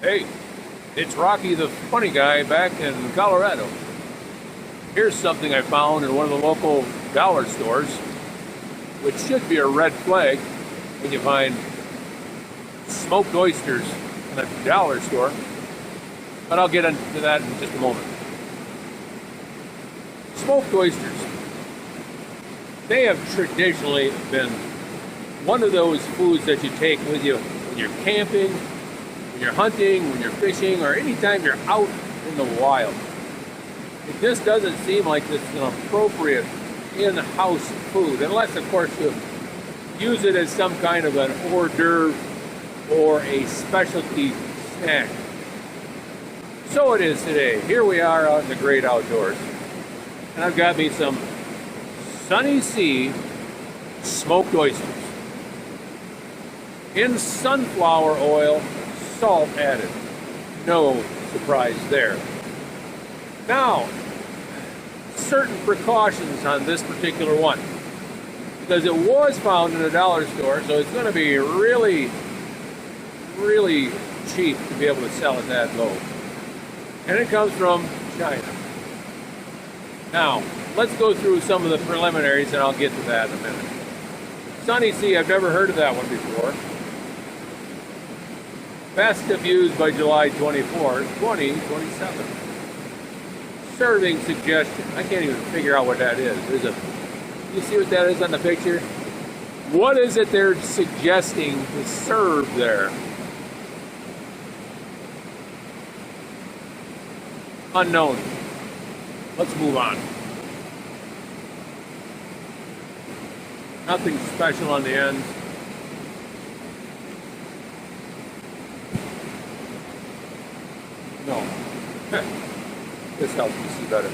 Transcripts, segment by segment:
Hey, it's Rocky the Funny Guy back in Colorado. Here's something I found in one of the local dollar stores, which should be a red flag when you find smoked oysters in a dollar store. But I'll get into that in just a moment. Smoked oysters. They have traditionally been one of those foods that you take with you when you're camping, when you're hunting, when you're fishing, or anytime you're out in the wild. It just doesn't seem like this is an appropriate in-house food, unless, of course, you use it as some kind of an hors d'oeuvre or a specialty snack. So it is today. Here we are out in the great outdoors, and I've got me some Sunny Sea smoked oysters in sunflower oil, salt added. No surprise there. Now, certain precautions on this particular one, because it was found in a dollar store, so it's going to be really, really cheap to be able to sell it that low. And it comes from China. Now, let's go through some of the preliminaries, and I'll get to that in a minute. Sunny Sea, I've never heard of that one before. Best to use by July 24, 2027. Serving suggestion. I can't even figure out what that is. You see what that is on the picture? What is it they're suggesting to serve there? Unknown. Let's move on. Nothing special on the end. No. This helps me see better.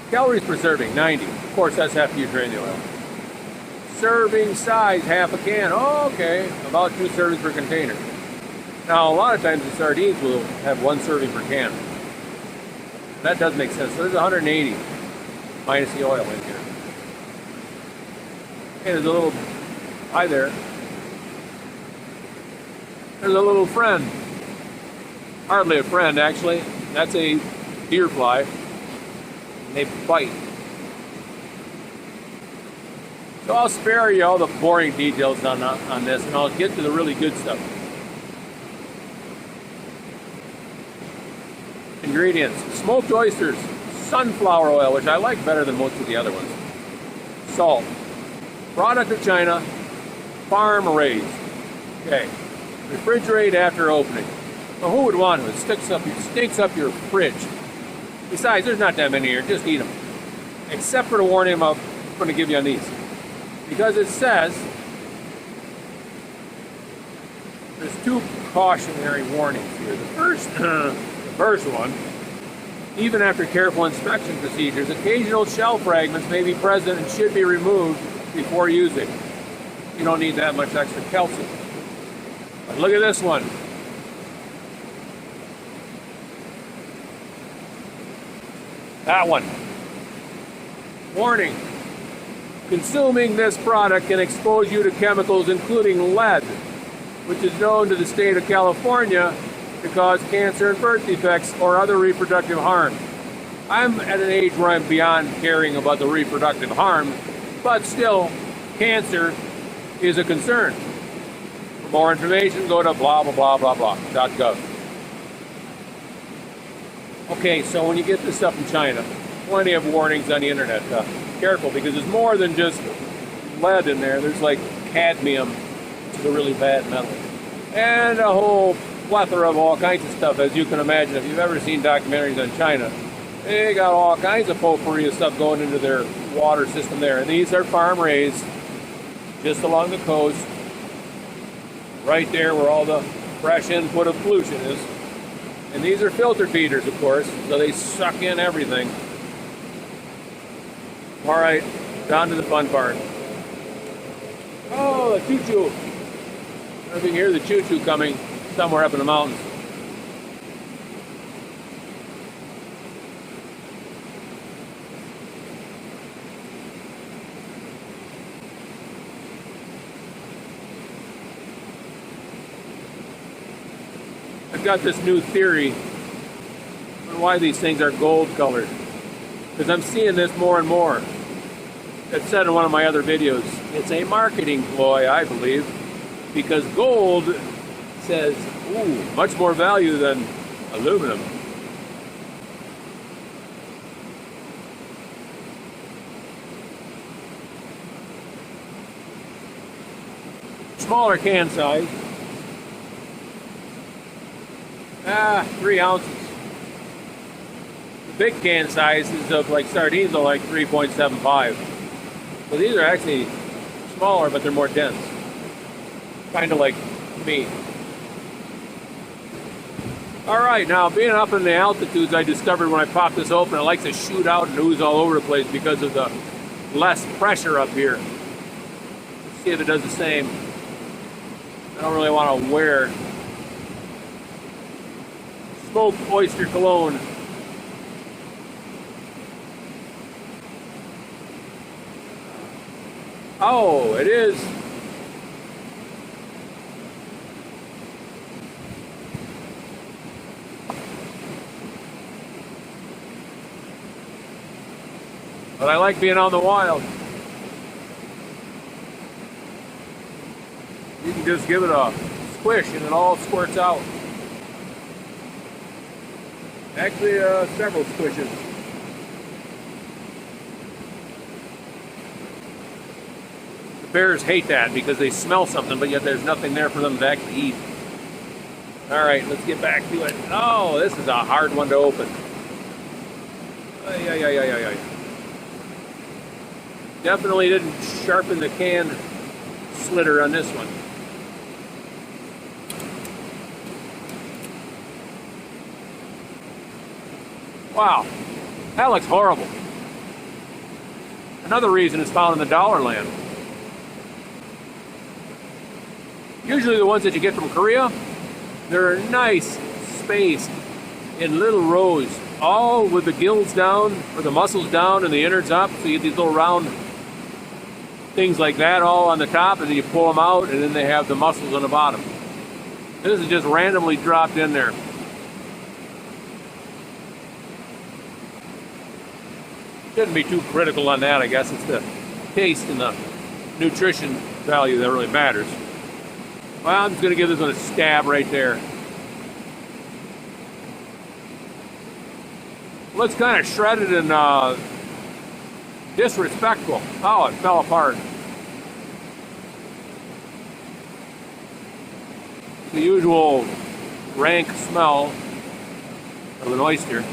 Calories per serving, 90. Of course, that's after you drain the oil. Serving size, half a can. Oh, okay. About 2 servings per container. Now, a lot of times the sardines will have 1 serving per can. That does make sense. So there's 180 minus the oil in here. And there's a little, hi there. There's a little friend. Hardly a friend, actually. That's a deer fly. And they bite. So I'll spare you all the boring details on this, and I'll get to the really good stuff. Ingredients: smoked oysters, sunflower oil, which I like better than most of the other ones, salt, product of China, farm raised. Okay, refrigerate after opening. Well, who would want to? It stinks up your fridge. Besides, there's not that many here. Just eat them. Except for the warning I'm going to give you on these, because it says there's 2 cautionary warnings here. The first one, even after careful inspection procedures, occasional shell fragments may be present and should be removed before using. You don't need that much extra calcium. But look at this one. That one. Warning. Consuming this product can expose you to chemicals including lead, which is known to the state of California to cause cancer and birth defects or other reproductive harm. I'm at an age where I'm beyond caring about the reproductive harm, but still, cancer is a concern. For more information, go to blah, blah, blah, blah, blah.gov. Okay, so when you get this stuff from China, plenty of warnings on the internet. Careful, because there's more than just lead in there. There's like cadmium, which is a really bad metal. And a whole plethora of all kinds of stuff, as you can imagine. If you've ever seen documentaries on China, they got all kinds of potpourri of stuff going into their water system there. And these are farm raised, just along the coast, right there where all the fresh input of pollution is. And these are filter feeders, of course, so they suck in everything. All right, down to the fun part. Oh, the choo-choo. I can hear the choo-choo coming somewhere up in the mountains. I've got this new theory on why these things are gold colored. Because I'm seeing this more and more. I've said in one of my other videos, it's a marketing ploy, I believe, because gold says, ooh, much more value than aluminum. Smaller can size. 3 ounces. The big can sizes of like sardines are like 3.75. So these are actually smaller, but they're more dense. Kind of like me. Alright, now being up in the altitudes, I discovered when I pop this open, it likes to shoot out and ooze all over the place because of the less pressure up here. Let's see if it does the same. I don't really want to wear smoked oyster cologne. Oh, it is. But I like being on the wild. You can just give it a squish and it all squirts out. Actually, several squishes. The bears hate that because they smell something, but yet there's nothing there for them to actually eat. Alright, let's get back to it. Oh, this is a hard one to open. Ay, ay, ay, ay, ay, ay. Definitely didn't sharpen the can slitter on this one. Wow, that looks horrible. Another reason it's found in the dollar land. Usually the ones that you get from Korea, they're nice, spaced, in little rows, all with the gills down, or the muscles down and the innards up, so you get these little round things like that all on the top, and then you pull them out, and then they have the muscles on the bottom. This is just randomly dropped in there. Shouldn't be too critical on that, I guess. It's the taste and the nutrition value that really matters. Well, I'm just going to give this one a stab right there. Looks kind of shredded and disrespectful. Oh, it fell apart. The usual rank smell of an oyster.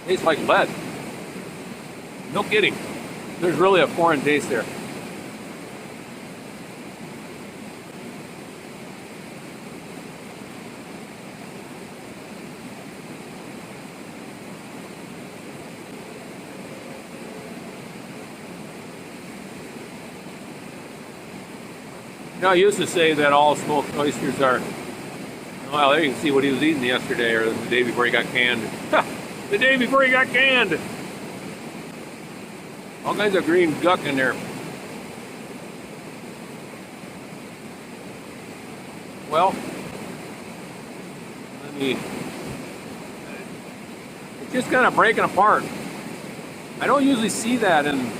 Tastes like lead. No kidding. There's really a foreign taste there. You know, I used to say that all smoked oysters are, well, there you can see what he was eating yesterday or the day before he got canned. The day before he got canned. All kinds of green guck in there. Well, it's just kind of breaking apart. I don't usually see that in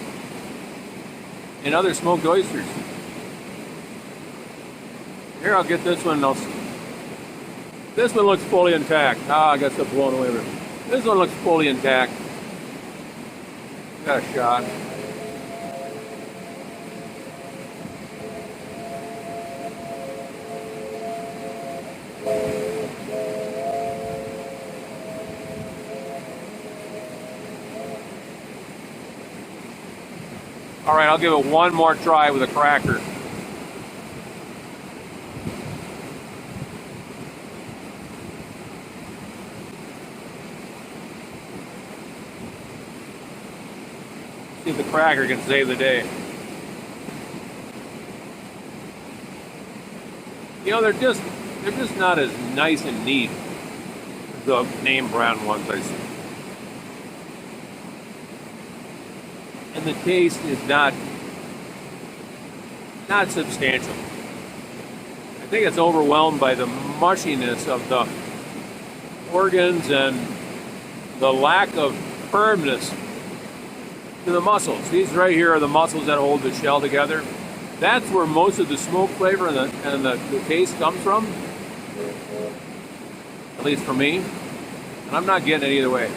other smoked oysters. Here, I'll get this one. This one looks fully intact. Ah, I got stuff blown away with it. This one looks fully intact. Got a shot. All right, I'll give it one more try with a cracker. See if the cracker can save the day. You know, they're just not as nice and neat as the name brand ones I see. and the taste is not substantial. I think it's overwhelmed by the mushiness of the organs and the lack of firmness to the muscles. These right here are the muscles that hold the shell together. That's where most of the smoke flavor and the taste comes from, at least for me. And I'm not getting it either way.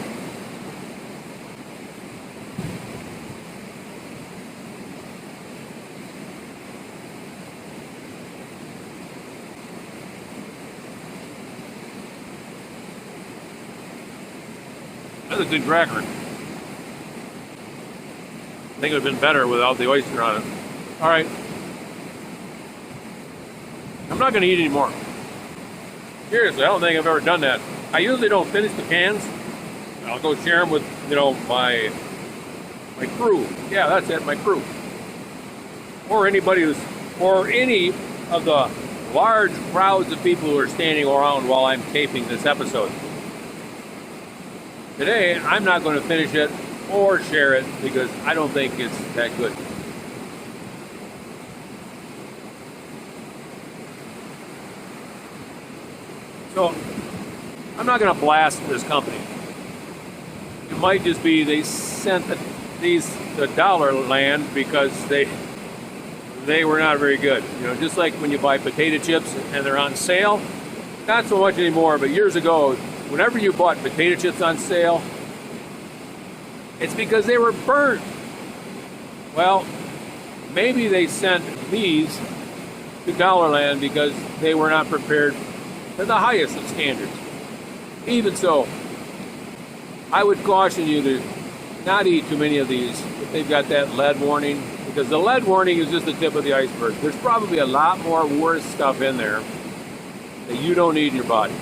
That's a good cracker. I think it would have been better without the oyster on it. All right. I'm not going to eat anymore. Seriously, I don't think I've ever done that. I usually don't finish the cans. I'll go share them with, my crew. Yeah, that's it, my crew. Or any of the large crowds of people who are standing around while I'm taping this episode. Today, I'm not going to finish it or share it because I don't think it's that good. So, I'm not going to blast this company. It might just be they sent the dollar land because they were not very good. Just like when you buy potato chips and they're on sale. Not so much anymore, but years ago, whenever you bought potato chips on sale, it's because they were burnt. Well, maybe they sent these to Dollarland because they were not prepared to the highest of standards. Even so, I would caution you to not eat too many of these if they've got that lead warning, because the lead warning is just the tip of the iceberg. There's probably a lot more worse stuff in there that you don't need in your body.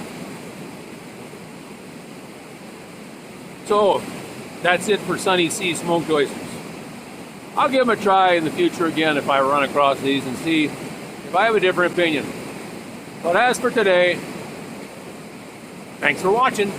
So, that's it for Sunny Sea smoked oysters. I'll give them a try in the future again if I run across these and see if I have a different opinion. But as for today, thanks for watching.